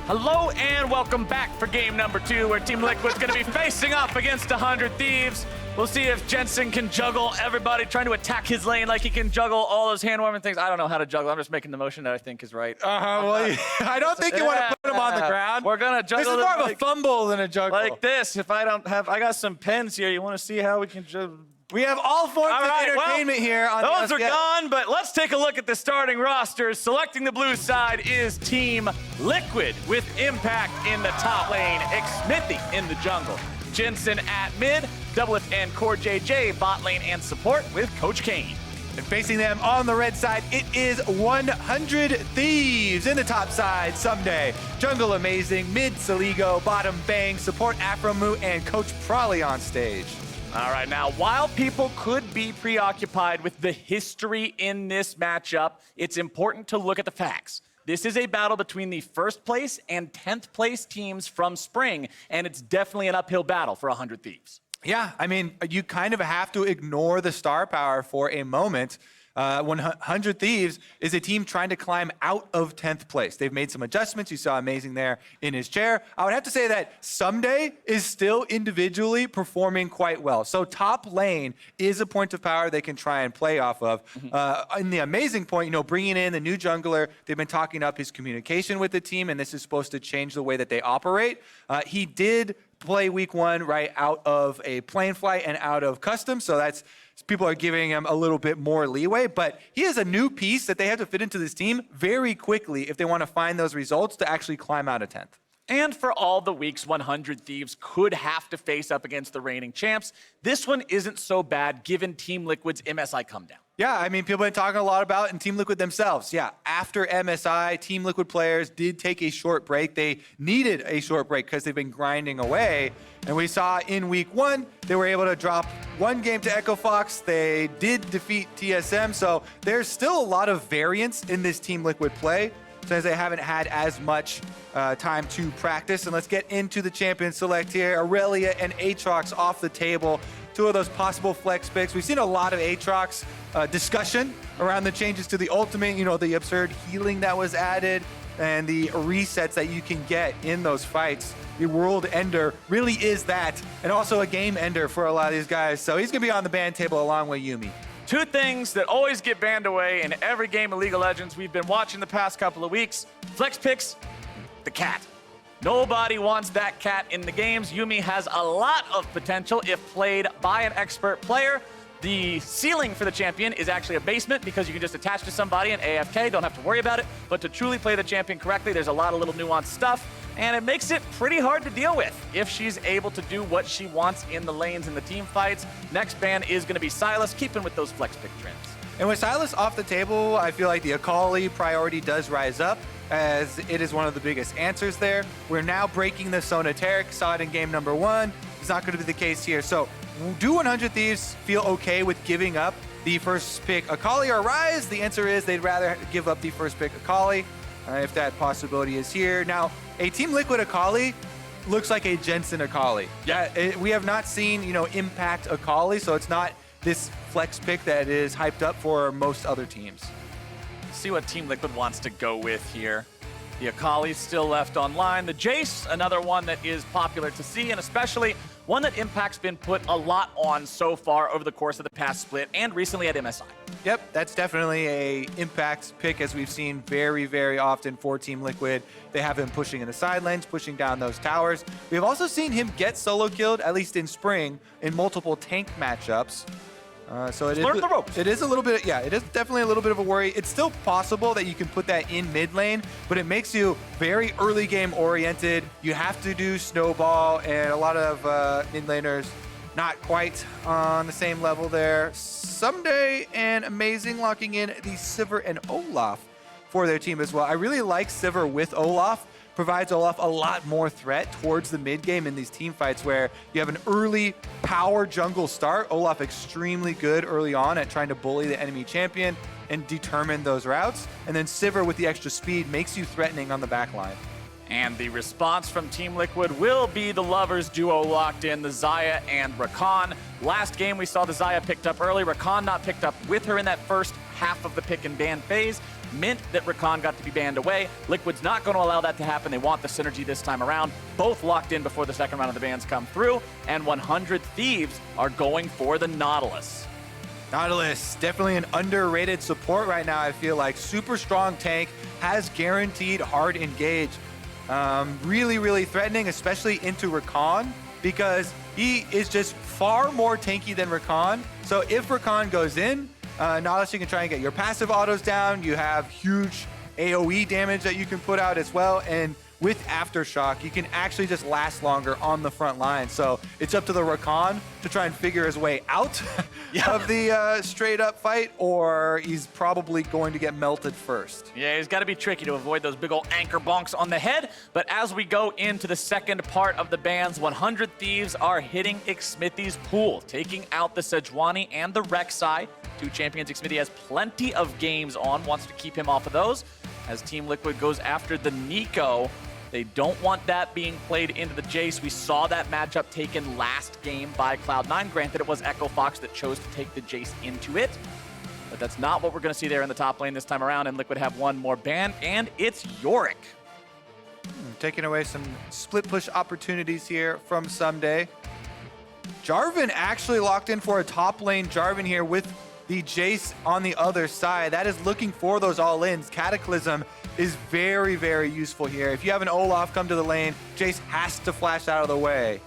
Hello and welcome back for game number 2, where Team Liquid's going to be facing up against 100 Thieves. We'll see if Jensen can juggle everybody trying to attack his lane like he can juggle all those hand-warming things. I don't know how to juggle. I'm just making the motion that I think is right. Well, I don't think you want to put him on the ground. We're going to juggle. This is more of a fumble than a juggle. Like this. If I don't have, I got some pens here. You want to see how we can juggle? We have all forms of entertainment here. Those are gone, but let's take a look at the starting rosters. Selecting the blue side is Team Liquid with Impact in the top lane, Xmithie in the jungle, Jensen at mid, Doublelift and CoreJJ bot lane and support with Coach Kane. And facing them on the red side, it is 100 Thieves. In the top side, Ssumday, jungle amazing, mid Soligo, bottom bang, support Aphromoo, and Coach Probably on stage. All right, now, while people could be preoccupied with the history in this matchup, it's important to look at the facts. This is a battle between the first place and 10th place teams from spring, and it's definitely an uphill battle for 100 Thieves. Yeah, I mean, you kind of have to ignore the star power for a moment. 100 Thieves is a team trying to climb out of 10th place. They've made some adjustments. You saw Amazing there in his chair. I would have to say that Ssumday is still individually performing quite well. So top lane is a point of power they can try and play off of. In the Amazing point, you know, bringing in the new jungler, they've been talking up his communication with the team, and this is supposed to change the way that they operate. He did play week 1 right out of a plane flight and out of custom, so that's people are giving him a little bit more leeway, but he is a new piece that they have to fit into this team very quickly if they want to find those results to actually climb out of 10th. And for all the weeks 100 Thieves could have to face up against the reigning champs, this one isn't so bad given Team Liquid's MSI come down. Yeah, I mean, people have been talking a lot about it in Team Liquid themselves. Yeah, after MSI, Team Liquid players did take a short break. They needed a short break because they've been grinding away. And we saw in week 1, they were able to drop 1 game to Echo Fox. They did defeat TSM, so there's still a lot of variance in this Team Liquid play, since they haven't had as much time to practice. And let's get into the champion select here. Aurelia and Aatrox off the table. 2 of those possible flex picks. We've seen a lot of Aatrox discussion around the changes to the ultimate, you know, the absurd healing that was added and the resets that you can get in those fights. The world ender really is that, and also a game ender for a lot of these guys. So he's gonna be on the ban table along with Yuumi. 2 things that always get banned away in every game of League of Legends we've been watching the past couple of weeks. Flex picks, the cat. Nobody wants that cat in the games. Yuumi has a lot of potential if played by an expert player. The ceiling for the champion is actually a basement because you can just attach to somebody and AFK, don't have to worry about it. But to truly play the champion correctly, there's a lot of little nuanced stuff, and it makes it pretty hard to deal with if she's able to do what she wants in the lanes and the team fights. Next ban is going to be Silas, keeping with those flex pick trends. And with Silas off the table, I feel like the Akali priority does rise up, as it is one of the biggest answers there. We're now breaking the Sonateric, saw it in game number 1. It's not going to be the case here. So do 100 Thieves feel okay with giving up the first pick Akali or Ryze? The answer is they'd rather give up the first pick Akali, if that possibility is here. Now, a Team Liquid Akali looks like a Jensen Akali. Yeah, we have not seen, you know, impact Akali, so it's not this flex pick that is hyped up for most other teams. See what Team Liquid wants to go with here. The Akali's still left online. The Jayce, another one that is popular to see, and especially one that Impact's been put a lot on so far over the course of the past split and recently at MSI. Yep, that's definitely a Impact pick, as we've seen very, very often for Team Liquid. They have him pushing in the side lanes, pushing down those towers. We have also seen him get solo killed, at least in spring, in multiple tank matchups. So it learn the ropes. It is a little bit, yeah, it is definitely a little bit of a worry. It's still possible that you can put that in mid lane, but it makes you very early game oriented. You have to do snowball, and a lot of mid laners not quite on the same level there. Ssumday and Amazing locking in the Sivir and Olaf for their team as well. I really like Sivir with Olaf. Provides Olaf a lot more threat towards the mid game in these team fights where you have an early power jungle start. Olaf extremely good early on at trying to bully the enemy champion and determine those routes. And then Sivir with the extra speed makes you threatening on the back line. And the response from Team Liquid will be the lovers duo locked in, the Xayah and Rakan. Last game we saw the Xayah picked up early, Rakan not picked up with her in that first half of the pick and ban phase. meant that Rakan got to be banned away. Liquid's not going to allow that to happen. They want the synergy this time around. Both locked in before the second round of the bans come through, and 100 Thieves are going for the Nautilus. Nautilus, definitely an underrated support right now, I feel like. Super strong tank, has guaranteed hard engage. Really, really threatening, especially into Rakan, because he is just far more tanky than Rakan. So if Rakan goes in, Nautilus, you can try and get your passive autos down. You have huge AoE damage that you can put out as well. And with Aftershock, you can actually just last longer on the front line. So it's up to the Rakan to try and figure his way out of the straight up fight, or he's probably going to get melted first. Yeah, he's got to be tricky to avoid those big old anchor bonks on the head. But as we go into the second part of the bans, 100 Thieves are hitting Xmithie's pool, taking out the Sejuani and the Rek'Sai. Two champions Xmithie has plenty of games on, wants to keep him off of those. As Team Liquid goes after the Nico, they don't want that being played into the Jayce. We saw that matchup taken last game by Cloud9. Granted, it was Echo Fox that chose to take the Jayce into it, but that's not what we're going to see there in the top lane this time around, and Liquid have one more ban, and it's Yorick. Taking away some split push opportunities here from Ssumday. Jarvan actually locked in for a top lane Jarvan here with the Jayce on the other side. That is looking for those all-ins. Cataclysm is very, very useful here. If you have an Olaf come to the lane, Jayce has to flash out of the way.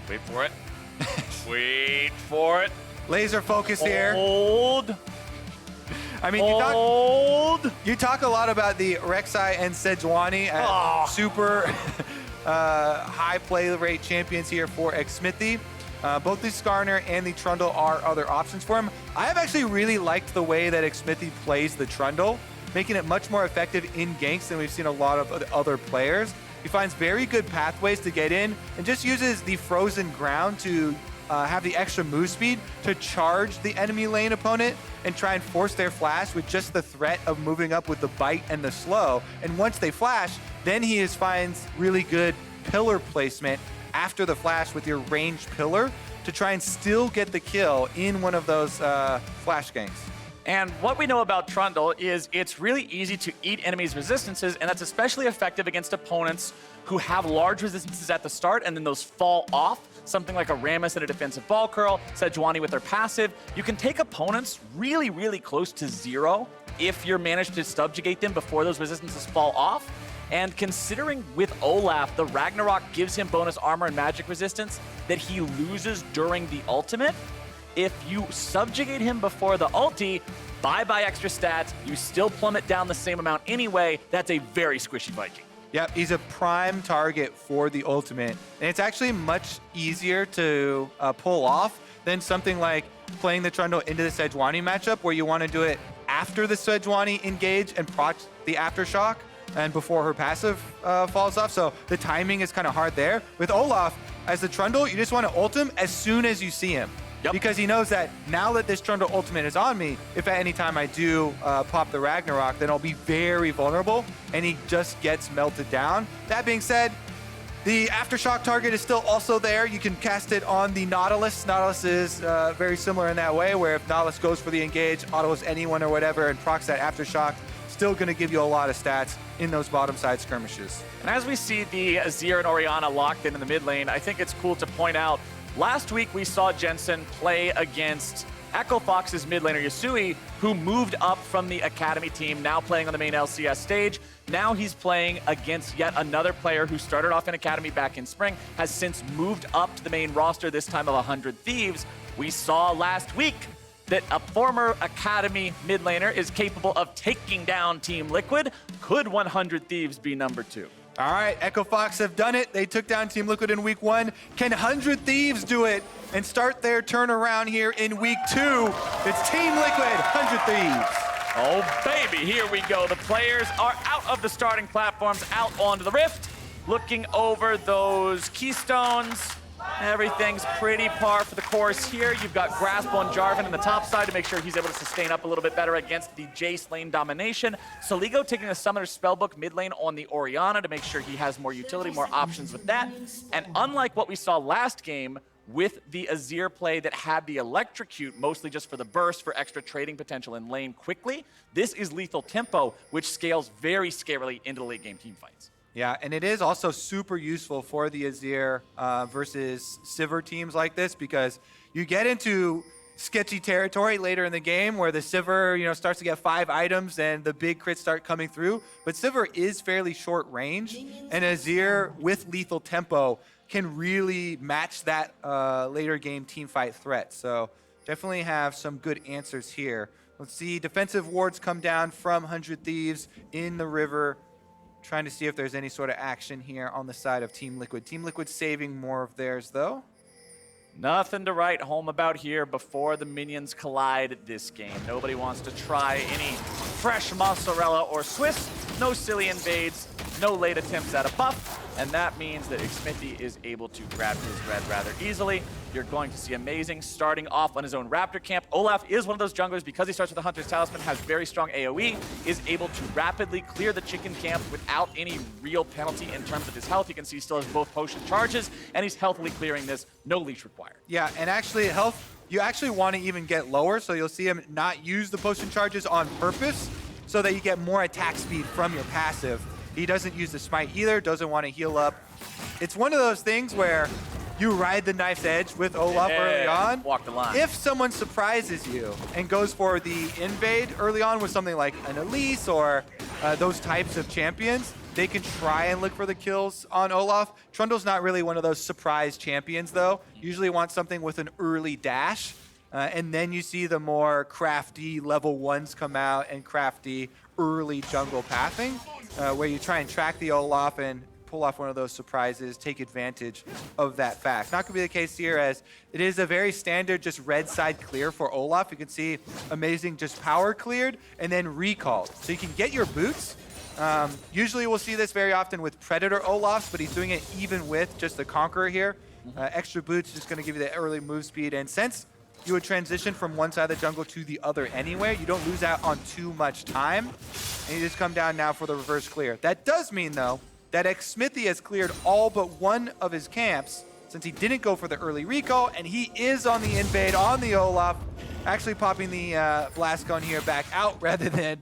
Wait for it. Wait for it. Laser focus here. Hold. I mean, you talk a lot about the Rek'Sai and Sejuani as super high play rate champions here for Xmithie. Both the Skarner and the Trundle are other options for him. I have actually really liked the way that Xmithie plays the Trundle, making it much more effective in ganks than we've seen a lot of other players. He finds very good pathways to get in and just uses the frozen ground to have the extra move speed to charge the enemy lane opponent and try and force their flash with just the threat of moving up with the bite and the slow. And once they flash, then he finds really good pillar placement after the flash with your ranged pillar to try and still get the kill in one of those flash ganks. And what we know about Trundle is it's really easy to eat enemies' resistances, and that's especially effective against opponents who have large resistances at the start and then those fall off. Something like a Rammus in a defensive ball curl, Sejuani with their passive. You can take opponents really, really close to zero if you're managed to subjugate them before those resistances fall off. And considering with Olaf, the Ragnarok gives him bonus armor and magic resistance that he loses during the ultimate, if you subjugate him before the ulti, bye-bye extra stats, you still plummet down the same amount anyway. That's a very squishy Viking. Yep, he's a prime target for the ultimate. And it's actually much easier to pull off than something like playing the Trundle into the Sejuani matchup where you want to do it after the Sejuani engage and proc the Aftershock and before her passive falls off. So the timing is kind of hard there. With Olaf, as the Trundle, you just want to ult him as soon as you see him. Yep. Because he knows that now that this Trundle ultimate is on me, if at any time I do pop the Ragnarok, then I'll be very vulnerable, and he just gets melted down. That being said, the Aftershock target is still also there. You can cast it on the Nautilus. Nautilus is very similar in that way, where if Nautilus goes for the engage, autos anyone or whatever, and procs that Aftershock, still going to give you a lot of stats in those bottom side skirmishes. And as we see the Azir and Orianna locked in the mid lane, I think it's cool to point out, last week we saw Jensen play against Echo Fox's mid laner Yasui, who moved up from the Academy team, now playing on the main LCS stage. Now he's playing against yet another player who started off in Academy back in spring, has since moved up to the main roster, this time of 100 Thieves. We saw last week that a former Academy mid laner is capable of taking down Team Liquid. Could 100 Thieves be number 2? All right, Echo Fox have done it. They took down Team Liquid in week 1. Can 100 Thieves do it and start their turnaround here in week 2? It's Team Liquid, 100 Thieves. Oh, baby, here we go. The players are out of the starting platforms, out onto the Rift, looking over those keystones. Everything's pretty par for the course here. You've got Grasp on Jarvan in the top side to make sure he's able to sustain up a little bit better against the Jayce lane domination. Soligo taking a Summoner Spellbook mid lane on the Orianna to make sure he has more utility, more options with that. And unlike what we saw last game, with the Azir play that had the electrocute, mostly just for the burst, for extra trading potential in lane quickly. This is lethal tempo, which scales very scarily into the late game team fights. Yeah, and it is also super useful for the Azir versus Sivir teams like this, because you get into sketchy territory later in the game where the Sivir, starts to get 5 items and the big crits start coming through. But Sivir is fairly short range, and Azir with lethal tempo can really match that later game team fight threat. So definitely have some good answers here. Let's see, defensive wards come down from 100 Thieves in the river. Trying to see if there's any sort of action here on the side of Team Liquid. Team Liquid saving more of theirs, though. Nothing to write home about here before the minions collide this game. Nobody wants to try any fresh mozzarella or Swiss. No silly invades, no late attempts at a buff, and that means that Xmithie is able to grab his red rather easily. You're going to see Amazing starting off on his own Raptor camp. Olaf is one of those junglers, because he starts with the Hunter's Talisman, has very strong AoE, is able to rapidly clear the chicken camp without any real penalty in terms of his health. You can see he still has both potion charges, and he's healthily clearing this, no leash required. Yeah, and actually health, you actually want to even get lower, so you'll see him not use the potion charges on purpose so that you get more attack speed from your passive. He doesn't use the smite either, doesn't want to heal up. It's one of those things where you ride the knife's edge with Olaf early on. Walk the line. If someone surprises you and goes for the invade early on with something like an Elise or those types of champions, they can try and look for the kills on Olaf. Trundle's not really one of those surprise champions, though. Usually want something with an early dash. And then you see the more crafty level 1s come out and crafty early jungle pathing, where you try and track the Olaf and pull off one of those surprises, take advantage of that fact. Not going to be the case here, as it is a very standard just red side clear for Olaf. You can see Amazing just power cleared and then recalled. So you can get your boots. Usually we'll see this very often with Predator Olafs, but he's doing it even with just the Conqueror here. Extra boots just going to give you the early move speed, and since you would transition from one side of the jungle to the other anyway, you don't lose out on too much time, and you just come down now for the reverse clear. That does mean, though, that Xmithie has cleared all but one of his camps, since he didn't go for the early recall, and he is on the invade on the Olaf, actually popping the blast cone here back out rather than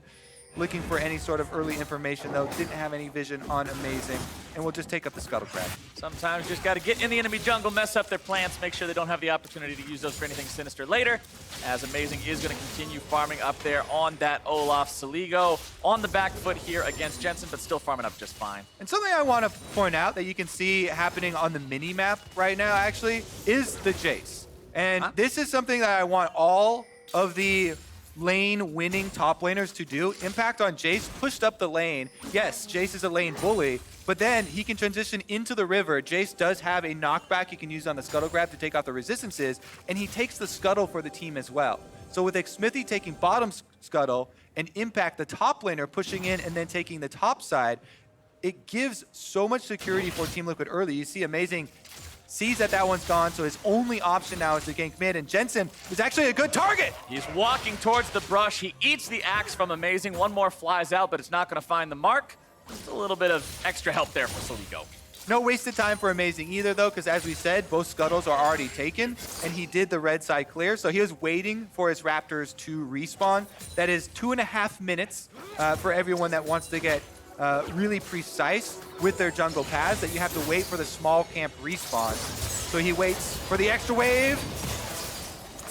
looking for any sort of early information, though. Didn't have any vision on Amazing, and we'll just take up the Scuttle Crab. Sometimes you just got to get in the enemy jungle, mess up their plants, make sure they don't have the opportunity to use those for anything sinister later, as Amazing is going to continue farming up there on that Olaf. Soligo on the back foot here against Jensen, but still farming up just fine. And something I want to point out that you can see happening on the mini-map right now, actually, is the Jayce. And this is something that I want all of the lane-winning top laners to do. Impact on Jayce pushed up the lane. Yes, Jayce is a lane bully, but then he can transition into the river. Jayce does have a knockback he can use on the Scuttle Grab to take off the resistances, and he takes the Scuttle for the team as well. So with Xmithie taking bottom Scuttle and Impact the top laner pushing in and then taking the top side, it gives so much security for Team Liquid early. You see Amazing sees that that one's gone, so his only option now is to gank mid, and Jensen is actually a good target. He's walking towards the brush. He eats the axe from Amazing. One more flies out, but it's not going to find the mark. Just a little bit of extra help there for Soligo. No wasted time for Amazing either, though, because as we said, both Scuttles are already taken, and he did the red side clear, so he was waiting for his Raptors to respawn. That is 2.5 minutes for everyone that wants to get really precise with their jungle paths, that you have to wait for the small camp respawn. So he waits for the extra wave.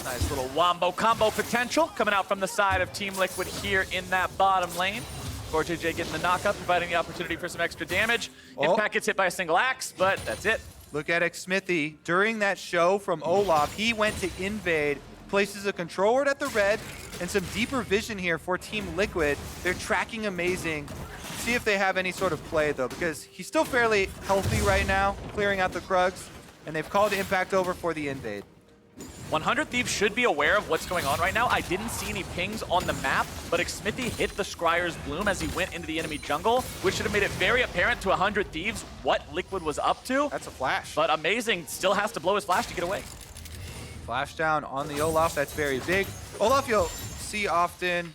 Nice little wombo combo potential coming out from the side of Team Liquid here in that bottom lane. CoreJJ getting the knockup, providing the opportunity for some extra damage. Impact gets hit by a single axe, but that's it. Look at Xmithie. During that show from Olaf, he went to invade, places a control ward at the red, and some deeper vision here for Team Liquid. They're tracking Amazing. See if they have any sort of play, though, because he's still fairly healthy right now, clearing out the Krugs, and they've called Impact over for the invade. 100 Thieves should be aware of what's going on right now. I didn't see any pings on the map, but Xmithie hit the Scryer's Bloom as he went into the enemy jungle, which should have made it very apparent to 100 Thieves what Liquid was up to. That's a flash. But Amazing still has to blow his flash to get away. Flash down on the Olaf, that's very big. Olaf, you'll see often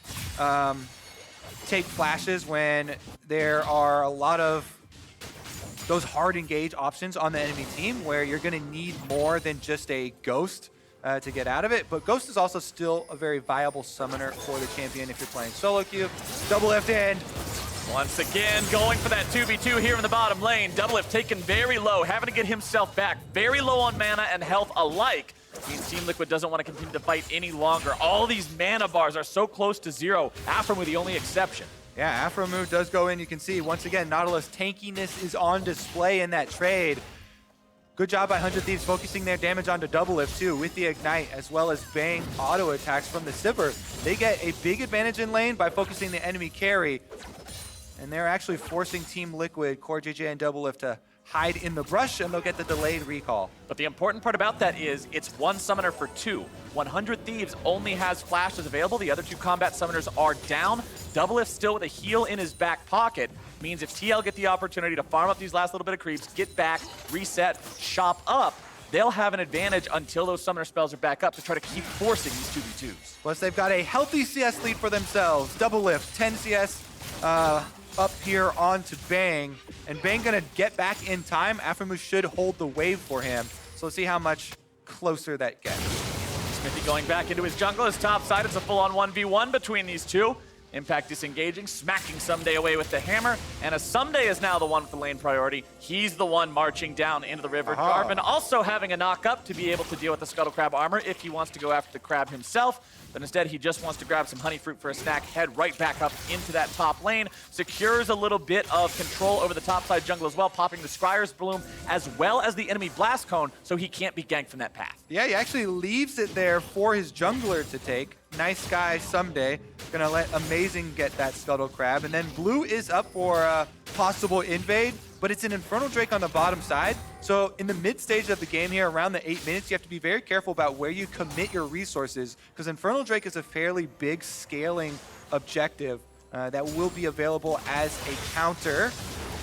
take flashes when there are a lot of those hard engage options on the enemy team where you're going to need more than just a Ghost to get out of it. But Ghost is also still a very viable summoner for the champion if you're playing solo queue. Doublelift in. Once again, going for that 2v2 here in the bottom lane. Doublelift taken very low, having to get himself back. Very low on mana and health alike. Means Team Liquid doesn't want to continue to fight any longer. All these mana bars are so close to zero. Aphromoo the only exception. Yeah, Aphromoo does go in. You can see, once again, Nautilus tankiness is on display in that trade. Good job by 100 Thieves focusing their damage onto Doublelift too with the Ignite, as well as Bang auto attacks from the Sivir. They get a big advantage in lane by focusing the enemy carry. And they're actually forcing Team Liquid, CoreJJ and Doublelift to hide in the brush, and they'll get the delayed recall. But the important part about that is it's one summoner for two. 100 Thieves only has flashes available. The other two combat summoners are down. Doublelift still with a heal in his back pocket. Means if TL get the opportunity to farm up these last little bit of creeps, get back, reset, shop up, they'll have an advantage until those summoner spells are back up to try to keep forcing these 2v2s. Plus, they've got a healthy CS lead for themselves. Doublelift, 10 CS up here onto Bang. And Bang gonna get back in time. Aphromoo should hold the wave for him. So let's see how much closer that gets. Xmithie going back into his jungle. His top side, it's a full-on 1v1 between these two. Impact disengaging, smacking Ssumday away with the hammer, and as Ssumday is now the one for lane priority, he's the one marching down into the river. Jarvan also having a knock-up to be able to deal with the Scuttle Crab armor if he wants to go after the crab himself, but instead he just wants to grab some honey fruit for a snack, head right back up into that top lane, secures a little bit of control over the top side jungle as well, popping the Scryer's Bloom as well as the enemy Blast Cone, so he can't be ganked from that path. Yeah, he actually leaves it there for his jungler to take. Nice guy, Ssumday. Gonna let Amazing get that Scuttle Crab. And then Blue is up for a possible invade, but it's an Infernal Drake on the bottom side. So in the mid stage of the game here, around the 8 minutes, you have to be very careful about where you commit your resources, because Infernal Drake is a fairly big scaling objective that will be available as a counter.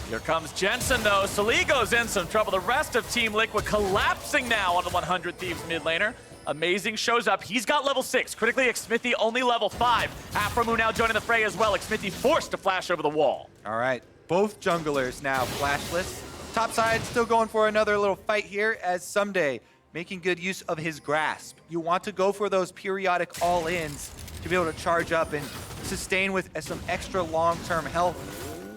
Here comes Jensen though. Soligo's in some trouble. The rest of Team Liquid collapsing now on the 100 Thieves mid laner. Amazing shows up. He's got level 6. Critically, Xmithie only level 5. Aphromoo now joining the fray as well. Xmithie forced to flash over the wall. All right, both junglers now flashless. Top side still going for another little fight here as Ssumday making good use of his grasp. You want to go for those periodic all-ins to be able to charge up and sustain with some extra long-term health.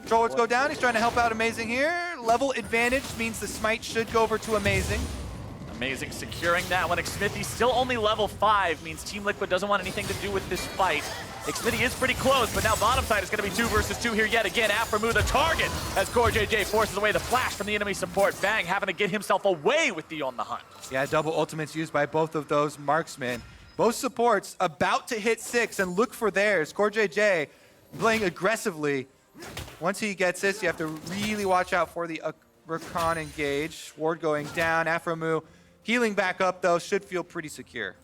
Controllers go down. He's trying to help out Amazing here. Level advantage means the smite should go over to Amazing. Amazing securing that one. Xmithie still only level 5, means Team Liquid doesn't want anything to do with this fight. Xmithie is pretty close, but now bottom side is going to be 2 versus 2 here yet again. Aphromoo the target as CoreJJ forces away the flash from the enemy support. Bang having to get himself away with the on the hunt. Yeah, double ultimates used by both of those marksmen. Both supports about to hit 6 and look for theirs. CoreJJ playing aggressively. Once he gets this, you have to really watch out for the Rakan engage. Ward going down. Aphromoo healing back up, though, should feel pretty secure.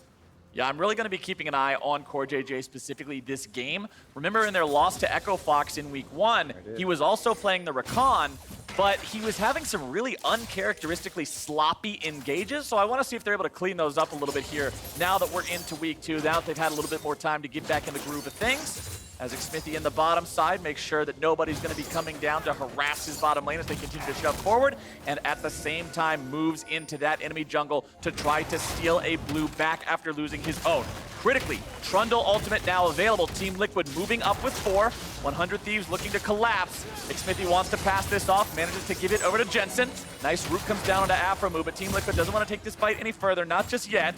Yeah, I'm really going to be keeping an eye on CoreJJ specifically this game. Remember in their loss to Echo Fox in week 1, he was also playing the Rakan, but he was having some really uncharacteristically sloppy engages, so I want to see if they're able to clean those up a little bit here now that we're into week 2, now that they've had a little bit more time to get back in the groove of things. As Xmithie in the bottom side makes sure that nobody's going to be coming down to harass his bottom lane as they continue to shove forward, and at the same time moves into that enemy jungle to try to steal a blue back after losing his own. Critically, Trundle ultimate now available. Team Liquid moving up with 4. 100 Thieves looking to collapse. Xmithie wants to pass this off, manages to give it over to Jensen. Nice root comes down onto Aphromoo, but Team Liquid doesn't want to take this fight any further, not just yet.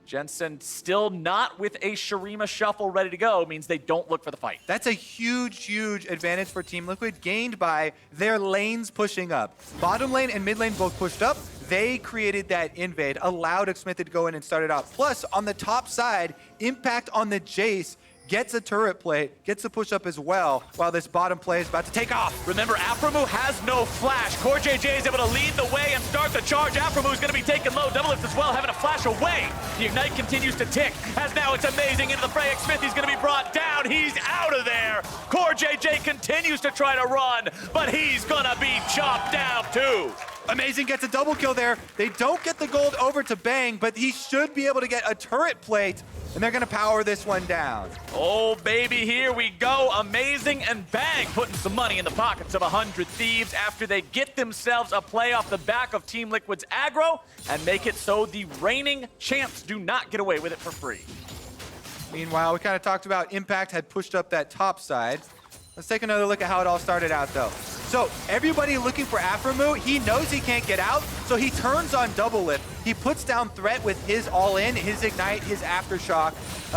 Jensen still not with a Shurima shuffle ready to go, means they don't look for the fight. That's a huge, huge advantage for Team Liquid, gained by their lanes pushing up. Bottom lane and mid lane both pushed up. They created that invade, allowed Xmithie to go in and start it out. Plus, on the top side, impact on the Jayce gets a turret play, gets a push up as well, while this bottom play is about to take off. Remember, Aphromoo has no flash. CoreJJ is able to lead the way and start the charge. Aphromoo is going to be taken low. Doublelift as well, having to flash away. The Ignite continues to tick, as now it's Amazing into the fray. Xmithie's going to be brought down. He's out of there. CoreJJ continues to try to run, but he's going to be chopped down too. Amazing gets a double kill there. They don't get the gold over to Bang, but he should be able to get a turret plate, and they're gonna power this one down. Oh, baby, here we go. Amazing and Bang putting some money in the pockets of 100 Thieves after they get themselves a play off the back of Team Liquid's aggro and make it so the reigning champs do not get away with it for free. Meanwhile, we kind of talked about Impact had pushed up that top side. Let's take another look at how it all started out, though. So everybody looking for Aphromoo, he knows he can't get out, so he turns on Doublelift. He puts down threat with his all-in, his ignite, his aftershock.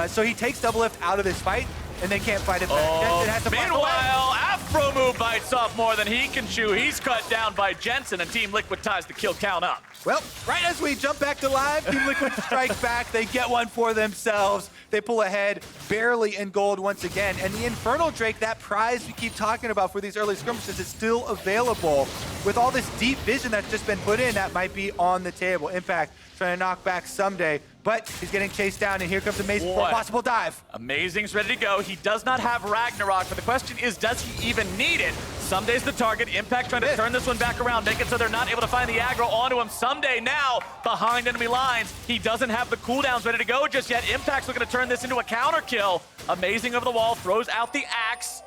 So he takes Doublelift out of this fight, and they can't fight it back. Jensen has to Meanwhile, Aphromoo bites off more than he can chew. He's cut down by Jensen, and Team Liquid ties the kill count up. Well, right as we jump back to live, Team Liquid strikes back. They get one for themselves. They pull ahead, barely in gold once again. And the Infernal Drake, that prize we keep talking about for these early skirmishes, is still available. With all this deep vision that's just been put in, that might be on the table. Impact trying to knock back Ssumday, but he's getting chased down, and here comes Amazing for a possible dive. Amazing's ready to go. He does not have Ragnarok, but the question is, does he even need it? Ssumday's the target. Impact trying to turn this one back around, make it so they're not able to find the aggro onto him. Ssumday now behind enemy lines. He doesn't have the cooldowns ready to go just yet. Impact's looking to turn this into a counter kill. Amazing over the wall, throws out the axe.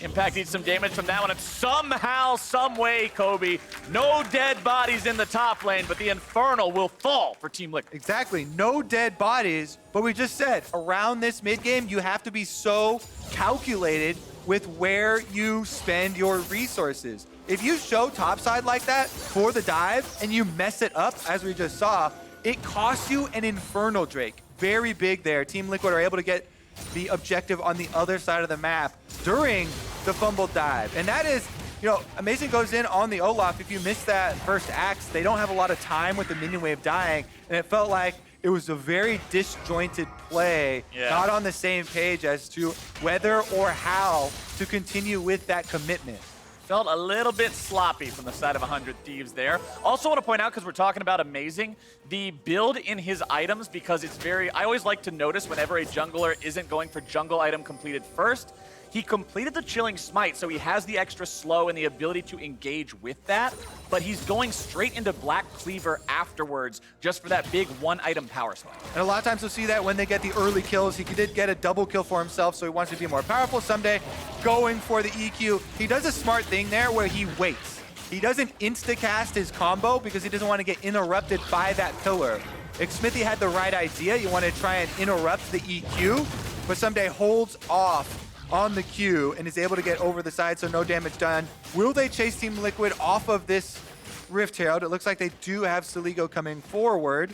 Impact needs some damage from that one, and somehow, some way, Kobe, no dead bodies in the top lane, but the Infernal will fall for Team Liquid. Exactly, no dead bodies, but we just said, around this mid game, you have to be so calculated with where you spend your resources. If you show topside like that for the dive and you mess it up, as we just saw, it costs you an Infernal Drake. Very big there. Team Liquid are able to get the objective on the other side of the map during the fumbled dive. And that is, you know, Amazing goes in on the Olaf. If you miss that first axe, they don't have a lot of time with the minion wave dying. And it felt like it was a very disjointed play, not on the same page as to whether or how to continue with that commitment. Felt a little bit sloppy from the side of 100 Thieves there. Also want to point out, because we're talking about Amazing, the build in his items, because it's very, I always like to notice whenever a jungler isn't going for jungle item completed first, he completed the Chilling Smite, so he has the extra slow and the ability to engage with that, but he's going straight into Black Cleaver afterwards just for that big one-item power spike. And a lot of times you'll see that when they get the early kills. He did get a double kill for himself, so he wants to be more powerful. Ssumday going for the EQ. He does a smart thing there where he waits. He doesn't insta-cast his combo because he doesn't want to get interrupted by that pillar. Xmithie had the right idea. You want to try and interrupt the EQ, but Ssumday holds off on the Q and is able to get over the side, so no damage done. Will they chase Team Liquid off of this Rift Herald? It looks like they do have Soligo coming forward.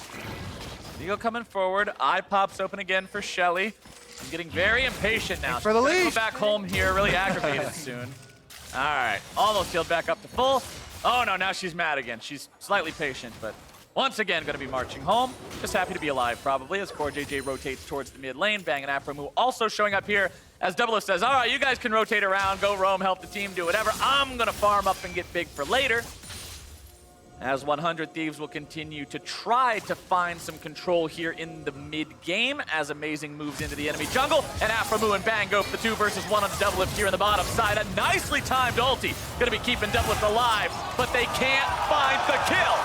Soligo coming forward. Eye pops open again for Shelly. I'm getting very impatient now. For the lead. Go back home here, really aggravated soon. All right, almost healed back up to full. Oh no, now she's mad again. She's slightly patient, but once again going to be marching home. Just happy to be alive, probably, as CoreJJ rotates towards the mid lane. Bang and Aphromoo also showing up here, as Doublelift says, all right, you guys can rotate around, go roam, help the team, do whatever. I'm going to farm up and get big for later. As 100 Thieves will continue to try to find some control here in the mid-game, as Amazing moves into the enemy jungle, and Aphromoo and Bang go for the 2 versus 1 on Doublelift here in the bottom side. A nicely timed ulti, going to be keeping Doublelift alive, but they can't find the kill.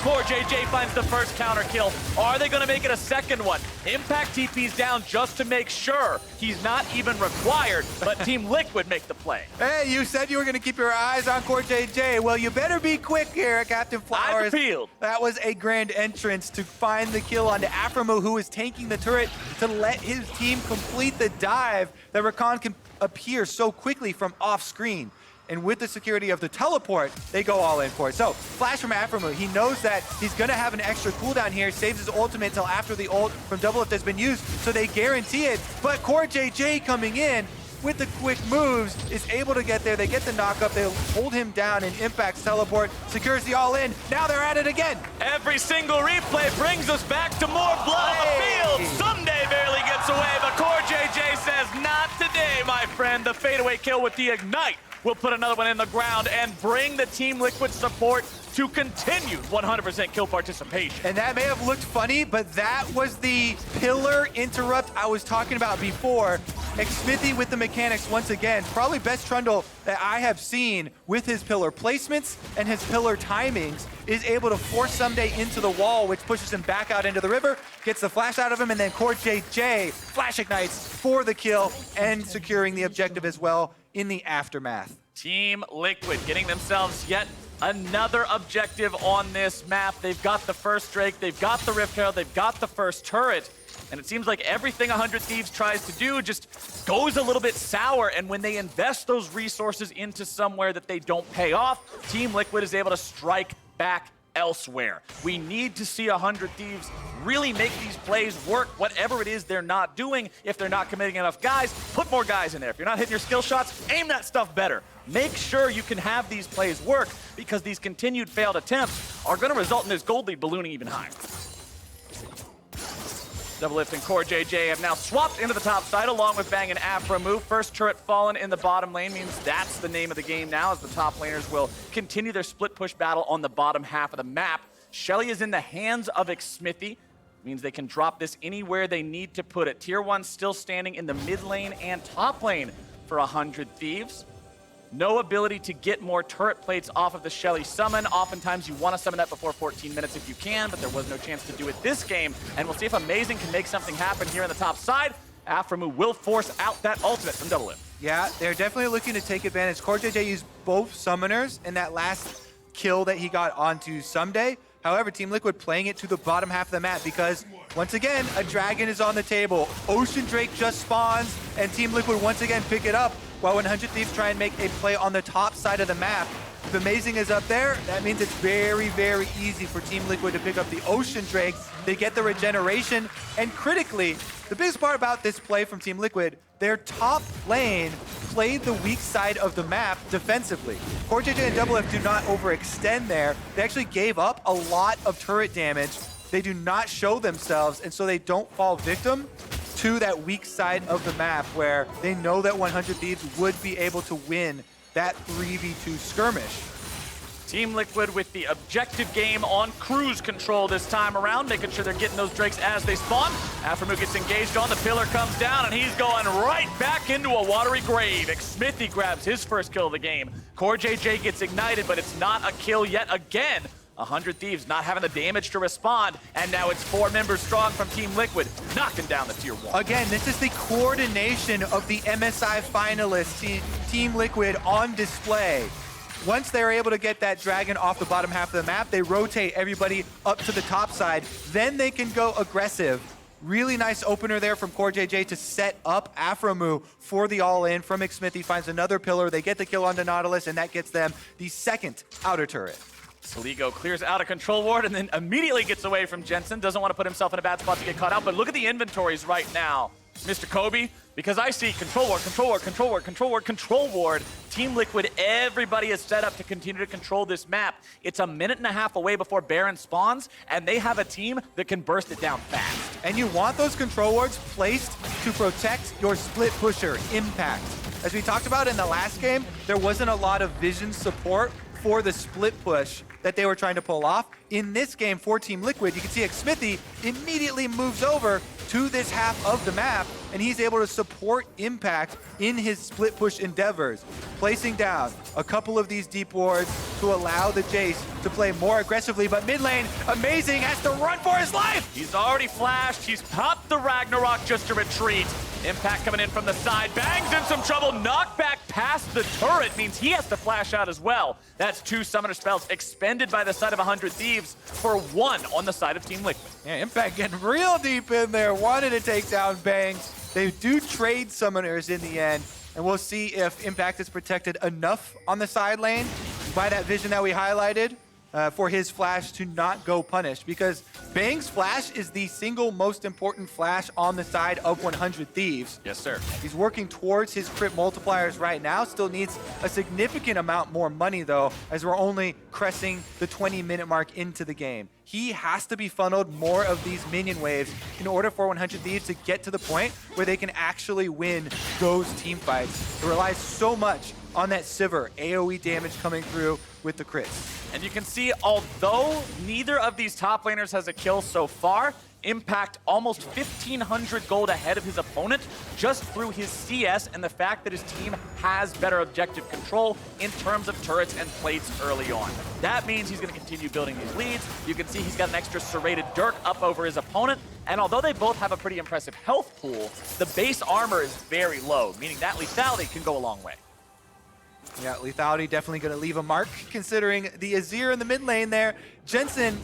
CoreJJ finds the first counter kill. Are they going to make it a second one? Impact TP's down just to make sure he's not even required, but Team Liquid make the play. Hey, you said you were going to keep your eyes on CoreJJ. Well, you better be quick here, Captain Flowers. Eyes peeled. That was a grand entrance to find the kill onto Aphromoo, who is tanking the turret to let his team complete the dive that Rakan can appear so quickly from off screen. And with the security of the teleport, they go all in for it. So, flash from Aphromoo. He knows that he's going to have an extra cooldown here, saves his ultimate until after the ult from Doublelift has been used, so they guarantee it. But CoreJJ coming in with the quick moves is able to get there. They get the knock up, they hold him down, and Impact's teleport secures the all-in. Now they're at it again. Every single replay brings us back to more blood on the field. Ssumday barely gets away, but CoreJJ says, not today, my friend. The fadeaway kill with the ignite will put another one in the ground and bring the Team Liquid support to continued 100% kill participation. And that may have looked funny, but that was the pillar interrupt I was talking about before. Xmithie with the mechanics once again. Probably best Trundle that I have seen with his pillar placements and his pillar timings, is able to force Ssumday into the wall, which pushes him back out into the river, gets the flash out of him, and then CoreJJ flash ignites for the kill and securing the objective as well in the aftermath. Team Liquid getting themselves yet another objective on this map. They've got the first Drake, they've got the Rift Herald, they've got the first turret. And it seems like everything 100 Thieves tries to do just goes a little bit sour. And when they invest those resources into somewhere that they don't pay off, Team Liquid is able to strike back elsewhere. We need to see 100 Thieves really make these plays work, whatever it is they're not doing. If they're not committing enough guys, put more guys in there. If you're not hitting your skill shots, aim that stuff better. Make sure you can have these plays work, because these continued failed attempts are going to result in this gold lead ballooning even higher. Doublelift and CoreJJ have now swapped into the top side along with Bang and Aphromoo. First turret fallen in the bottom lane means that's the name of the game now, as the top laners will continue their split push battle on the bottom half of the map. Shelly is in the hands of Xmithie. Means they can drop this anywhere they need to put it. Tier 1 still standing in the mid lane and top lane for 100 Thieves. No ability to get more turret plates off of the Shelly summon. Oftentimes you want to summon that before 14 minutes if you can, but there was no chance to do it this game. And we'll see if Amazing can make something happen here on the top side. Aphromoo will force out that ultimate from Doublelift. Yeah, they're definitely looking to take advantage. CoreJJ used both summoners in that last kill that he got onto Ssumday. However, Team Liquid playing it to the bottom half of the map because, once again, a dragon is on the table. Ocean Drake just spawns, and Team Liquid once again pick it up, while 100 Thieves try and make a play on the top side of the map. If Amazing is up there, that means it's very, very easy for Team Liquid to pick up the Ocean Drake. They get the regeneration, and critically, the biggest part about this play from Team Liquid, their top lane played the weak side of the map defensively. CoreJJ and Doublelift do not overextend there. They actually gave up a lot of turret damage. They do not show themselves, and so they don't fall victim to that weak side of the map where they know that 100 Thieves would be able to win that 3v2 skirmish. Team Liquid with the objective game on cruise control this time around, making sure they're getting those Drakes as they spawn. Aphromoo gets engaged on, the pillar comes down, and he's going right back into a watery grave. Xmithie grabs his first kill of the game. CoreJJ gets ignited, but it's not a kill yet again. 100 Thieves not having the damage to respond, and now it's 4 members strong from Team Liquid, knocking down the tier 1. Again, this is the coordination of the MSI finalists, Team Liquid on display. Once they're able to get that dragon off the bottom half of the map, they rotate everybody up to the top side. Then they can go aggressive. Really nice opener there from CoreJJ to set up Aphromoo for the all-in from Xmithie. Finds another pillar. They get the kill onto Nautilus, and that gets them the second outer turret. Soligo clears out a control ward and then immediately gets away from Jensen. Doesn't want to put himself in a bad spot to get caught out, but look at the inventories right now, Mr. Kobe, because I see control ward, control ward, control ward, control ward, control ward. Team Liquid, everybody is set up to continue to control this map. It's a minute and a half away before Baron spawns, and they have a team that can burst it down fast. And you want those control wards placed to protect your split pusher, Impact. As we talked about in the last game, there wasn't a lot of vision support for the split push that they were trying to pull off. In this game for Team Liquid, you can see Xmithie immediately moves over to this half of the map, and he's able to support Impact in his split push endeavors, placing down a couple of these deep wards to allow the Jayce to play more aggressively. But mid lane, Amazing has to run for his life. He's already flashed, he's popped the Ragnarok just to retreat. Impact coming in from the side, Bang's in some trouble, knocked back past the turret, means he has to flash out as well. That's 2 summoner spells expended by the side of 100 Thieves for 1 on the side of Team Liquid. Yeah, Impact getting real deep in there, wanted to take down Bang. They do trade summoners in the end, and we'll see if Impact is protected enough on the side lane by that vision that we highlighted for his flash to not go punished, because Bang's flash is the single most important flash on the side of 100 Thieves. Yes, sir. He's working towards his crit multipliers right now. Still needs a significant amount more money, though, as we're only cressing the 20-minute mark into the game. He has to be funneled more of these minion waves in order for 100 Thieves to get to the point where they can actually win those team fights. It relies so much on that Sivir AoE damage coming through with the crits. And you can see, although neither of these top laners has a kill so far, Impact almost 1,500 gold ahead of his opponent just through his CS and the fact that his team has better objective control in terms of turrets and plates early on. That means he's going to continue building these leads. You can see he's got an extra serrated Dirk up over his opponent, and although they both have a pretty impressive health pool, the base armor is very low, meaning that lethality can go a long way. Yeah, lethality definitely going to leave a mark, considering the Azir in the mid lane there. Jensen,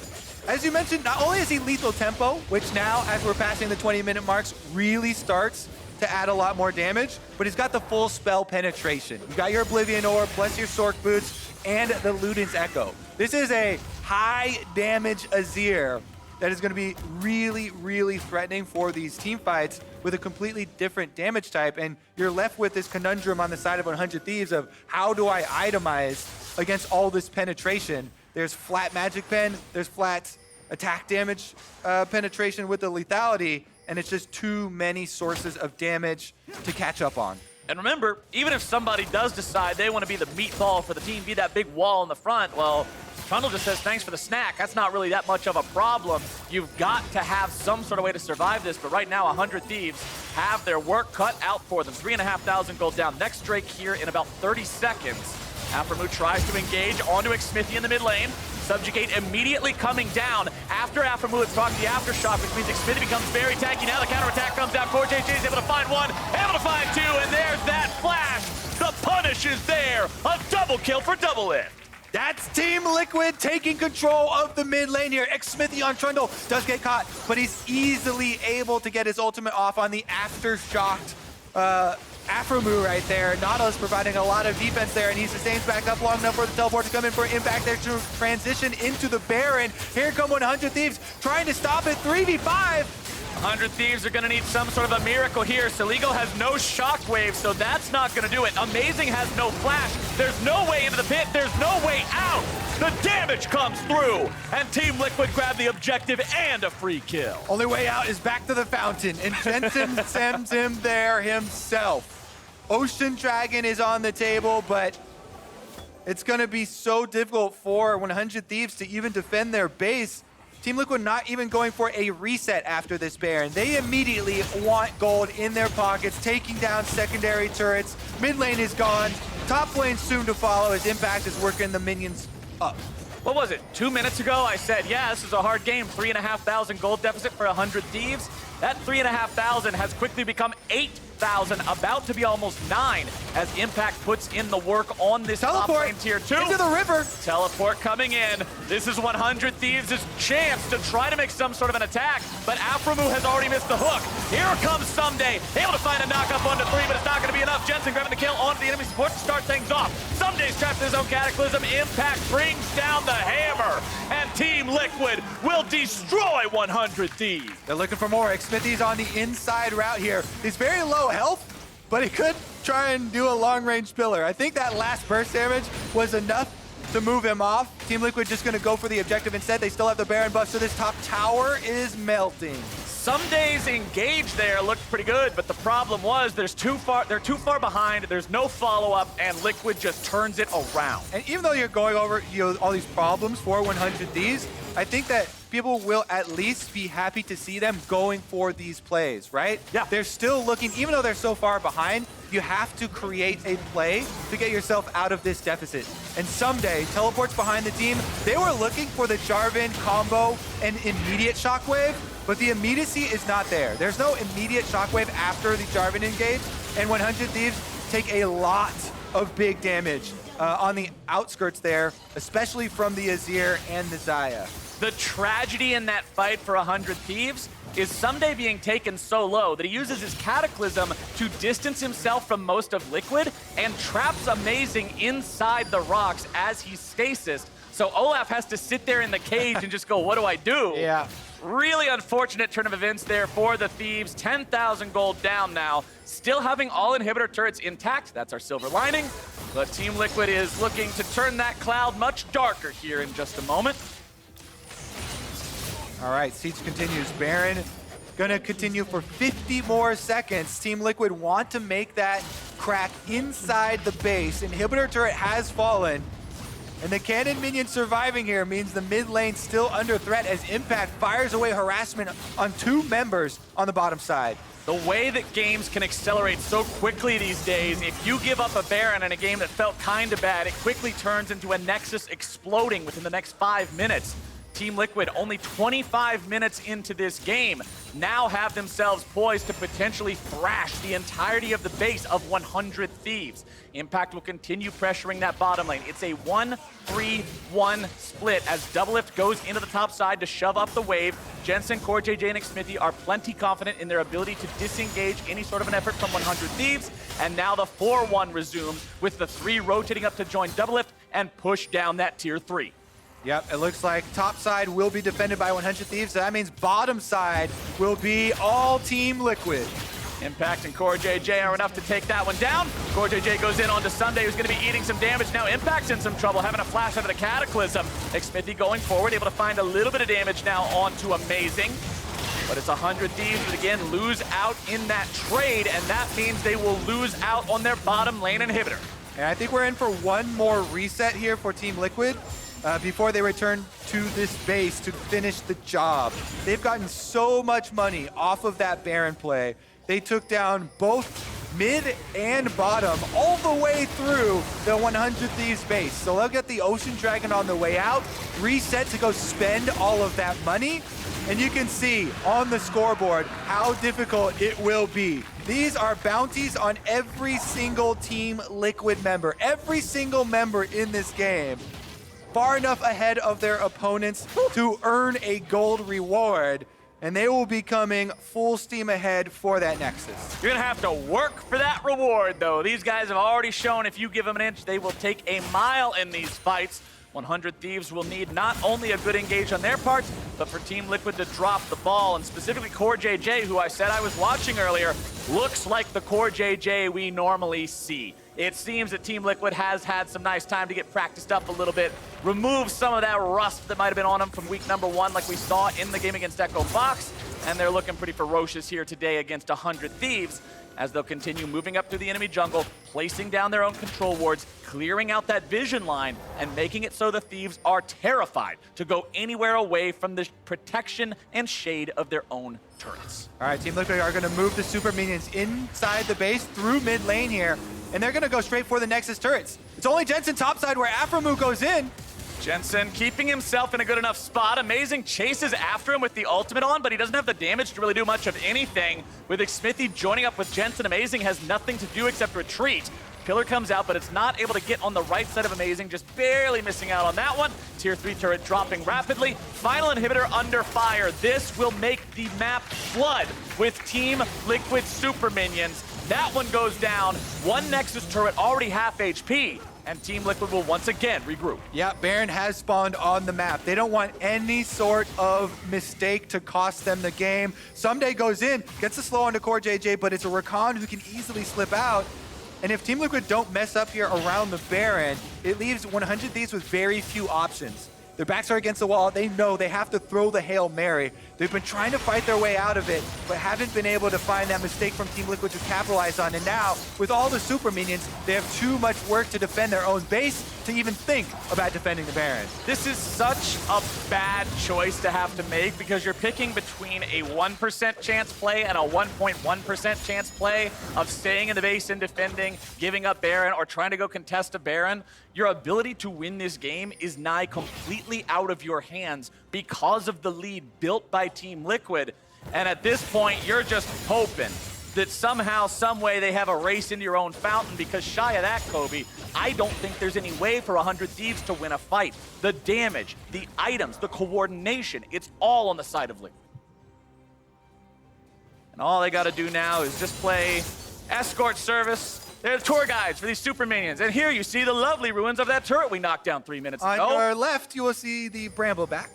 as you mentioned, not only is he lethal tempo, which now, as we're passing the 20-minute marks, really starts to add a lot more damage, but he's got the full spell penetration. You got your Oblivion Orb, plus your Sork Boots, and the Luden's Echo. This is a high damage Azir that is going to be really, really threatening for these team fights with a completely different damage type. And you're left with this conundrum on the side of 100 Thieves of how do I itemize against all this penetration? There's flat magic pen, there's flat attack damage penetration with the lethality, and it's just too many sources of damage to catch up on. And remember, even if somebody does decide they want to be the meatball for the team, be that big wall in the front, well, Trundle just says, thanks for the snack. That's not really that much of a problem. You've got to have some sort of way to survive this, but right now, 100 Thieves have their work cut out for them. 3,500 gold down. Next Drake here in about 30 seconds. Aphromoo tries to engage onto Xmithie in the mid lane. Subjugate immediately coming down after Aphromoo had procced the Aftershock, which means Xmithie becomes very tanky. Now the counterattack comes down. CoreJJ is able to find one, able to find two, and there's that flash. The punish is there. A double kill for Doublelift. That's Team Liquid taking control of the mid lane here. Xmithie on Trundle does get caught, but he's easily able to get his ultimate off on the Aftershocked Aphromoo right there. Nautilus providing a lot of defense there, and he sustains back up long enough for the teleport to come in for impact there to transition into the Baron. Here come 100 Thieves trying to stop it. 3v5. 100 Thieves are going to need some sort of a miracle here. Soligo has no shockwave, so that's not going to do it. Amazing has no flash. There's no way into the pit. There's no way out. The damage comes through, and Team Liquid grab the objective and a free kill. Only way out is back to the fountain, and Jensen sends him there himself. Ocean Dragon is on the table, but it's going to be so difficult for 100 Thieves to even defend their base. Team Liquid not even going for a reset after this Baron. They immediately want gold in their pockets, taking down secondary turrets. Mid lane is gone. Top lane soon to follow as Impact is working the minions up. What was it? 2 minutes ago, I said, yeah, this is a hard game. 3,500 gold deficit for 100 Thieves. That 3,500 has quickly become 8,000, about to be almost 9, as Impact puts in the work on this top lane tier 2. Into the river. Teleport coming in. This is 100 Thieves' chance to try to make some sort of an attack, but Aphromoo has already missed the hook. Here comes Ssumday, able to find a knock-up 1 to 3, but it's not going to be enough. Jensen grabbing the kill onto the enemy support to start things off. Ssumday's trapped in his own Cataclysm. Impact brings down the hammer, and Team Liquid will destroy 100 Thieves. They're looking for more. Xmithie's on the inside route here. He's very low health, but he could try and do a long-range pillar. I think that last burst damage was enough to move him off. Team Liquid just going to go for the objective instead. They still have the Baron buff, so this top tower is melting. Ssumday's engage there looked pretty good, but the problem was they're too far behind, there's no follow-up, and Liquid just turns it around. And even though you're going over all these problems for 100 Thieves, I think that people will at least be happy to see them going for these plays, right? Yeah. They're still looking, even though they're so far behind, you have to create a play to get yourself out of this deficit. And Ssumday teleports behind the team. They were looking for the Jarvan combo and immediate shockwave, but the immediacy is not there. There's no immediate shockwave after the Jarvan engage, and 100 Thieves take a lot of big damage on the outskirts there, especially from the Azir and the Xayah. The tragedy in that fight for 100 Thieves is Ssumday being taken so low that he uses his Cataclysm to distance himself from most of Liquid and traps Amazing inside the rocks as he stasis. So Olaf has to sit there in the cage and just go, what do I do? Yeah. Really unfortunate turn of events there for the Thieves. 10,000 gold down now. Still having all inhibitor turrets intact. That's our silver lining. But Team Liquid is looking to turn that cloud much darker here in just a moment. All right, siege continues. Baron gonna continue for 50 more seconds. Team Liquid want to make that crack inside the base. Inhibitor turret has fallen. And the cannon minion surviving here means the mid lane still under threat as Impact fires away harassment on 2 members on the bottom side. The way that games can accelerate so quickly these days, if you give up a Baron in a game that felt kind of bad, it quickly turns into a Nexus exploding within the next 5 minutes. Team Liquid, only 25 minutes into this game, now have themselves poised to potentially thrash the entirety of the base of 100 Thieves. Impact will continue pressuring that bottom lane. It's a 1-3-1 split as Doublelift goes into the top side to shove up the wave. Jensen, CoreJJ, and Xmithie are plenty confident in their ability to disengage any sort of an effort from 100 Thieves. And now the 4-1 resumes with the 3 rotating up to join Doublelift and push down that tier 3. Yep, it looks like top side will be defended by 100 Thieves, so that means bottom side will be all Team Liquid. Impact and CoreJJ are enough to take that one down. CoreJJ goes in onto Ssumday, who's going to be eating some damage. Now Impact's in some trouble, having a flash out of the Cataclysm. Xmithie going forward, able to find a little bit of damage now onto Amazing. But it's 100 Thieves that again lose out in that trade, and that means they will lose out on their bottom lane inhibitor. And I think we're in for one more reset here for Team Liquid. Before they return to this base to finish the job. They've gotten so much money off of that Baron play. They took down both mid and bottom all the way through the 100 Thieves base. So they'll get the Ocean Dragon on the way out, reset to go spend all of that money. And you can see on the scoreboard how difficult it will be. These are bounties on every single Team Liquid member, every single member in this game. Far enough ahead of their opponents to earn a gold reward, and they will be coming full steam ahead for that Nexus. You're gonna have to work for that reward, though. These guys have already shown if you give them an inch, they will take a mile in these fights. 100 Thieves will need not only a good engage on their parts, but for Team Liquid to drop the ball, and specifically CoreJJ, who I said I was watching earlier, looks like the CoreJJ we normally see. It seems that Team Liquid has had some nice time to get practiced up a little bit, remove some of that rust that might have been on them from week number 1 like we saw in the game against Echo Fox, and they're looking pretty ferocious here today against 100 Thieves as they'll continue moving up through the enemy jungle, placing down their own control wards, clearing out that vision line, and making it so the Thieves are terrified to go anywhere away from the protection and shade of their own turrets. All right, Team Liquid are gonna move the super minions inside the base through mid lane here, and they're gonna go straight for the Nexus turrets. It's only Jensen topside where Aphromoo goes in. Jensen keeping himself in a good enough spot. Amazing chases after him with the ultimate on, but he doesn't have the damage to really do much of anything. With Xmithie joining up with Jensen, Amazing has nothing to do except retreat. Pillar comes out, but it's not able to get on the right side of Amazing, just barely missing out on that one. Tier 3 turret dropping rapidly. Final inhibitor under fire. This will make the map flood with Team Liquid super minions. That one goes down. One Nexus turret already half HP. And Team Liquid will once again regroup. Yeah, Baron has spawned on the map. They don't want any sort of mistake to cost them the game. Ssumday goes in, gets the slow onto CoreJJ, but it's a Rakan who can easily slip out. And if Team Liquid don't mess up here around the Baron, it leaves 100 Thieves with very few options. Their backs are against the wall. They know they have to throw the Hail Mary. They've been trying to fight their way out of it, but haven't been able to find that mistake from Team Liquid to capitalize on. And now, with all the super minions, they have too much work to defend their own base to even think about defending the Baron. This is such a bad choice to have to make because you're picking between a 1% chance play and a 1.1% chance play of staying in the base and defending, giving up Baron, or trying to go contest a Baron. Your ability to win this game is nigh completely out of your hands because of the lead built by Team Liquid. And at this point, you're just hoping that somehow, some way they have a race into your own fountain because shy of that, Kobe, I don't think there's any way for 100 Thieves to win a fight. The damage, the items, the coordination, it's all on the side of Liquid. And all they gotta do now is just play escort service. They're the tour guides for these super minions. And here you see the lovely ruins of that turret we knocked down 3 minutes ago. On your left, you will see the Brambleback.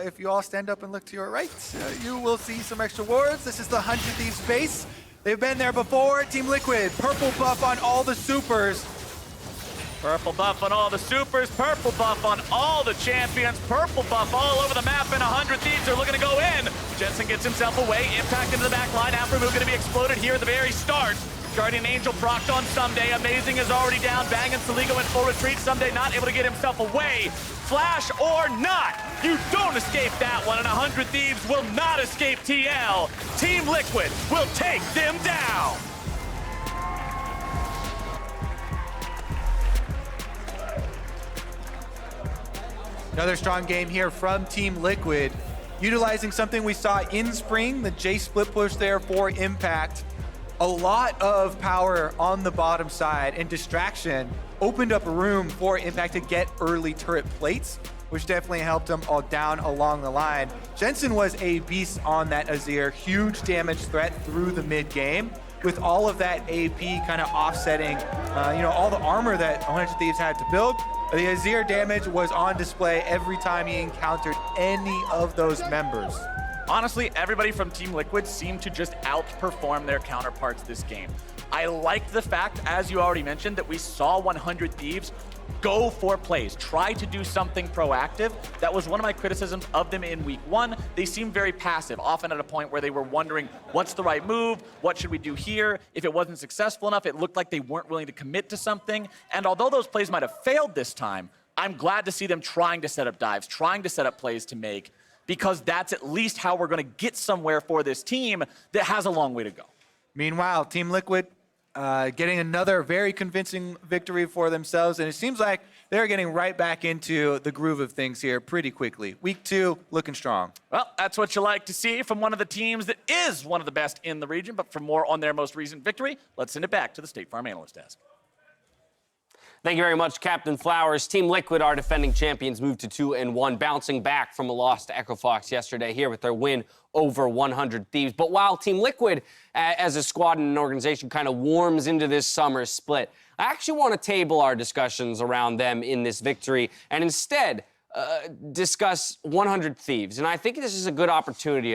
If you all stand up and look to your right, you will see some extra wards. This is the 100 Thieves base. They've been there before. Team Liquid, purple buff on all the supers. Purple buff on all the supers, purple buff on all the champions, purple buff all over the map, and 100 Thieves are looking to go in. Jensen gets himself away, impact into the back line. Aphromoo going to be exploded here at the very start. Guardian Angel procced on Ssumday. Amazing is already down. Banging Soligo in full retreat. Ssumday not able to get himself away. Flash or not, you don't escape that one, and 100 Thieves will not escape TL. Team Liquid will take them down. Another strong game here from Team Liquid, utilizing something we saw in spring, the Jayce split push there for Impact. A lot of power on the bottom side, and distraction opened up a room for Impact to get early turret plates, which definitely helped them all down along the line. Jensen was a beast on that Azir, huge damage threat through the mid game, with all of that AP kind of offsetting, all the armor that 100 Thieves had to build. The Azir damage was on display every time he encountered any of those members. Honestly, everybody from Team Liquid seemed to just outperform their counterparts this game. I liked the fact, as you already mentioned, that we saw 100 Thieves go for plays, try to do something proactive. That was one of my criticisms of them in week one. They seemed very passive, often at a point where they were wondering, what's the right move? What should we do here? If it wasn't successful enough, it looked like they weren't willing to commit to something. And although those plays might have failed this time, I'm glad to see them trying to set up dives, trying to set up plays to make, because that's at least how we're going to get somewhere for this team that has a long way to go. Meanwhile, Team Liquid getting another very convincing victory for themselves, and it seems like they're getting right back into the groove of things here pretty quickly. Week 2, looking strong. Well, that's what you like to see from one of the teams that is one of the best in the region, but for more on their most recent victory, let's send it back to the State Farm Analyst Desk. Thank you very much, Captain Flowers. Team Liquid, our defending champions, moved to 2-1, bouncing back from a loss to Echo Fox yesterday here with their win over 100 Thieves. But while Team Liquid, as a squad and an organization, kind of warms into this summer split, I actually want to table our discussions around them in this victory and instead discuss 100 Thieves. And I think this is a good opportunity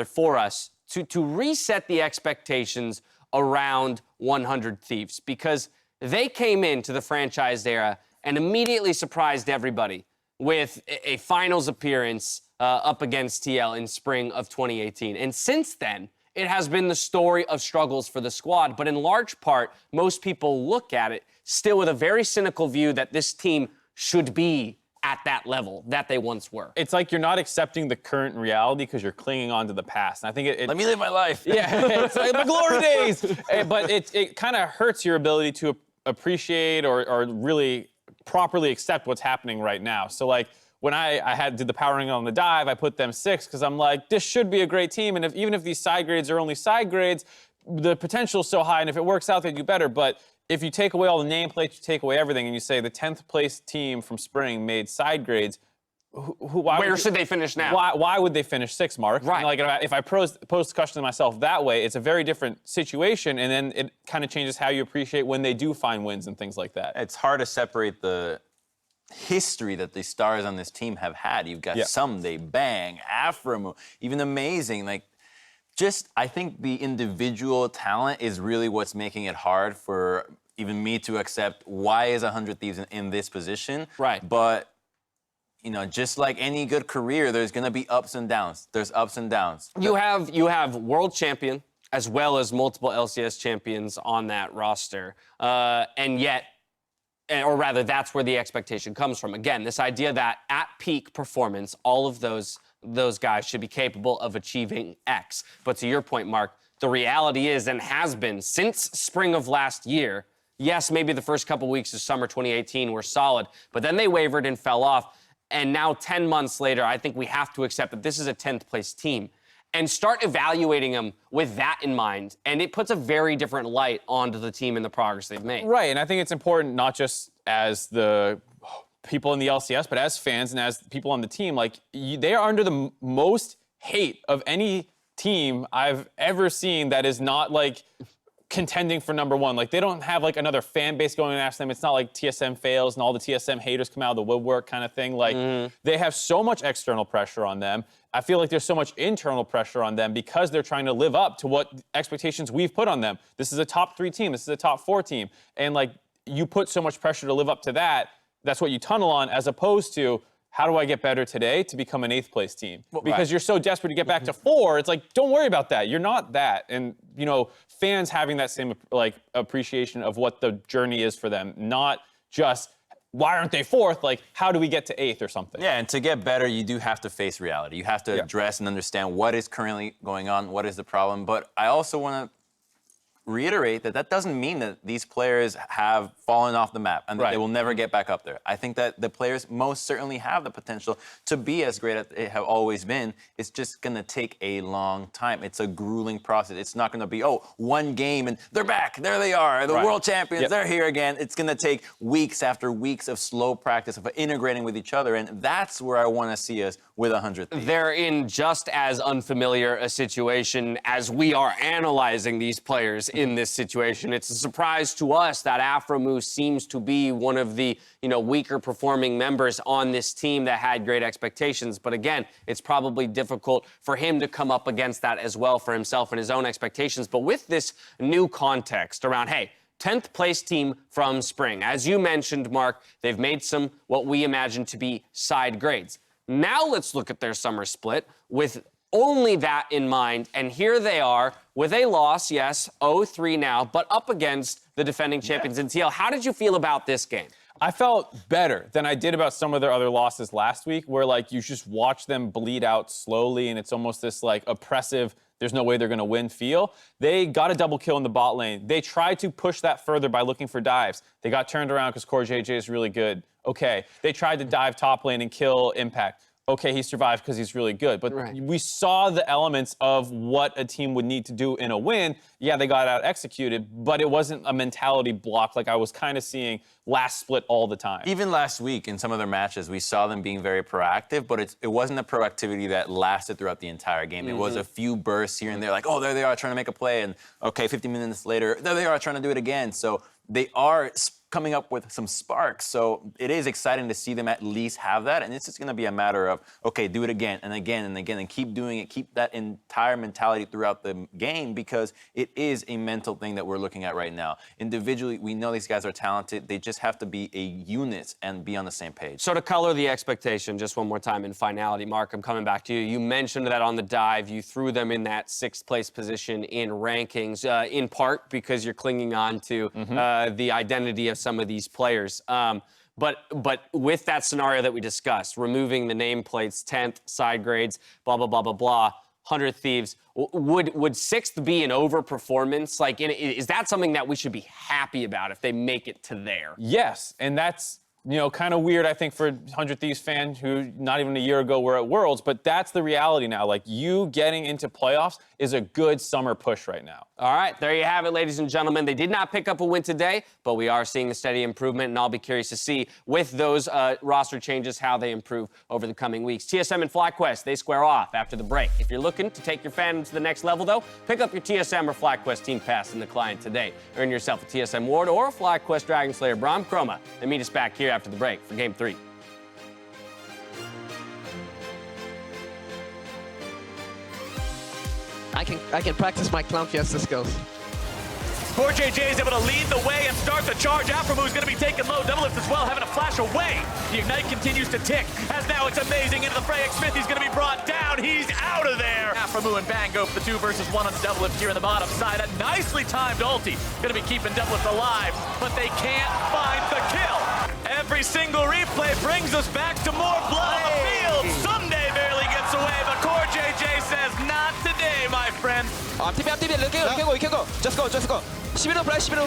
for us to reset the expectations around 100 Thieves, because they came into the franchise era and immediately surprised everybody with a finals appearance up against TL in spring of 2018. And since then, it has been the story of struggles for the squad. But in large part, most people look at it still with a very cynical view that this team should be at that level that they once were. It's like you're not accepting the current reality because you're clinging on to the past. And I think Let me live my life. Yeah, it's like my glory days. But it kind of hurts your ability to appreciate or really properly accept what's happening right now. So like when I did the powering on the dive, I put them 6 because I'm like, this should be a great team. And even if these side grades are only side grades, the potential's so high, and if it works out, they do better. But if you take away all the nameplates, you take away everything, and you say the 10th place team from spring made side grades, where should they finish now? Why would they finish 6, Mark? Right. Like if I pose the question to myself that way, it's a very different situation, and then it kind of changes how you appreciate when they do find wins and things like that. It's hard to separate the history that the stars on this team have had. You've got Ssumday, Bang, Aphromoo, even Amazing. I think the individual talent is really what's making it hard for even me to accept why is 100 Thieves in this position. Right. But just like any good career, there's going to be ups and downs. There's ups and downs. You have world champion as well as multiple LCS champions on that roster. And yet, or rather, that's where the expectation comes from. Again, this idea that at peak performance, all of those guys should be capable of achieving X. But to your point, Mark, the reality is, and has been since spring of last year, yes, maybe the first couple weeks of summer 2018 were solid, but then they wavered and fell off. And now 10 months later, I think we have to accept that this is a 10th place team and start evaluating them with that in mind. And it puts a very different light onto the team and the progress they've made. Right, and I think it's important not just as the people in the LCS, but as fans and as people on the team, they are under the most hate of any team I've ever seen that is not contending for #1. They don't have another fan base going after them. It's not like TSM fails and all the TSM haters come out of the woodwork kind of thing. They have so much external pressure on them. I feel like there's so much internal pressure on them because they're trying to live up to what expectations we've put on them. This is a top 3 team. This is a top 4 team. And you put so much pressure to live up to that. That's what you tunnel on, as opposed to how do I get better today to become an 8th place team? Because you're so desperate to get back to 4, it's like, don't worry about that. You're not that. And, you know, fans having that same, like, appreciation of what the journey is for them, not just, why aren't they 4th? Like, how do we get to 8th or something? Yeah, and to get better, you do have to face reality. You have to address and understand what is currently going on, what is the problem. But I also want to reiterate that that doesn't mean that these players have fallen off the map and that they will never get back up there. I think that the players most certainly have the potential to be as great as they have always been. It's just going to take a long time. It's a grueling process. It's not going to be, oh, one game and they're back. There they are. The world champions. They're here again. It's going to take weeks after weeks of slow practice, of integrating with each other. And that's where I want to see us with 100 Thieves. They're in just as unfamiliar a situation as we are analyzing these players in this situation. It's a surprise to us that Aphromoo seems to be one of the, you know, weaker performing members on this team that had great expectations. But again, it's probably difficult for him to come up against that as well for himself and his own expectations. But with this new context around, hey, 10th place team from spring. As you mentioned, Mark, they've made some what we imagine to be side grades. Now let's look at their summer split with only that in mind, and here they are with a loss, yes, 0-3 now, but up against the defending champions in TL. How did you feel about this game? I felt better than I did about some of their other losses last week, where, like, you just watch them bleed out slowly, and it's almost this, like, oppressive, there's no way they're going to win feel. They got a double kill in the bot lane. They tried to push that further by looking for dives. They got turned around because CoreJJ is really good. Okay. They tried to dive top lane and kill Impact. Okay, he survived because he's really good. But we saw the elements of what a team would need to do in a win. Yeah, they got out executed, but it wasn't a mentality block like I was kind of seeing last split all the time. Even last week in some of their matches, we saw them being very proactive, but it wasn't a proactivity that lasted throughout the entire game. It was a few bursts here and there, like, oh, there they are trying to make a play, and okay, 50 minutes later, there they are trying to do it again. So they are coming up with some sparks. So it is exciting to see them at least have that. And it's just going to be a matter of, okay, do it again and again and again and keep doing it. Keep that entire mentality throughout the game, because it is a mental thing that we're looking at right now. Individually, we know these guys are talented. They just have to be a unit and be on the same page. So to color the expectation just one more time in finality, Mark, I'm coming back to you. You mentioned that on the dive, you threw them in that 6th place position in rankings, in part because you're clinging on to the identity of some of these players. But with that scenario that we discussed, removing the nameplates, 10th, side grades, blah, blah, blah, blah, blah, 100 Thieves, would 6th be an overperformance? Like, is that something that we should be happy about if they make it to there? Yes, and that's, you know, kind of weird, I think, for 100 Thieves fans who not even a year ago were at Worlds, but that's the reality now. Like, you getting into playoffs is a good summer push right now. All right, there you have it, ladies and gentlemen. They did not pick up a win today, but we are seeing a steady improvement, and I'll be curious to see with those roster changes how they improve over the coming weeks. TSM and FlyQuest, they square off after the break. If you're looking to take your fandom to the next level, though, pick up your TSM or FlyQuest Team Pass in the client today. Earn yourself a TSM Ward or a FlyQuest Dragon Slayer Braum Chroma, and meet us back here after the break for Game 3. I can practice my Clown Fiesta skills. CoreJJ is able to lead the way and start the charge. Aphromoo is going to be taking low. Doublelift as well, having a flash away. The Ignite continues to tick, as now it's amazing into the fray. Xmithie is going to be brought down. He's out of there. Aphromoo and Bang go for the 2 versus 1 on Doublelift here in the bottom side. A nicely timed ulti. Going to be keeping Doublelift alive, but they can't find the kill. Every single replay brings us back to more blood on the field. Ssumday barely gets away, but CoreJJ says, not today, my friend. I'm TP, you can go. Just go. 11 flash. Here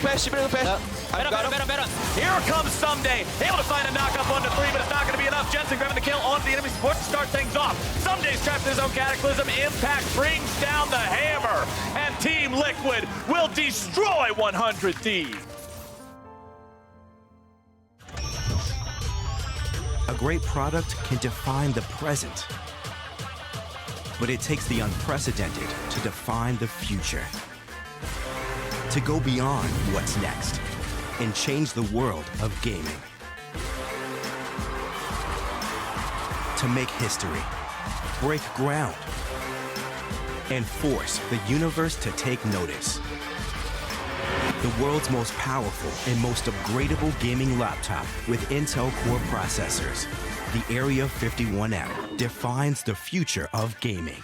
comes Ssumday, able to find a knock-up 1-3, but it's not going to be enough. Jensen grabbing the kill onto the enemy support to start things off. Ssumday's trapped in his own cataclysm. Impact brings down the hammer, and Team Liquid will destroy 100 Thieves. A great product can define the present, but it takes the unprecedented to define the future. To go beyond what's next and change the world of gaming. To make history, break ground, and force the universe to take notice. The world's most powerful and most upgradable gaming laptop with Intel Core processors. The Area 51M defines the future of gaming.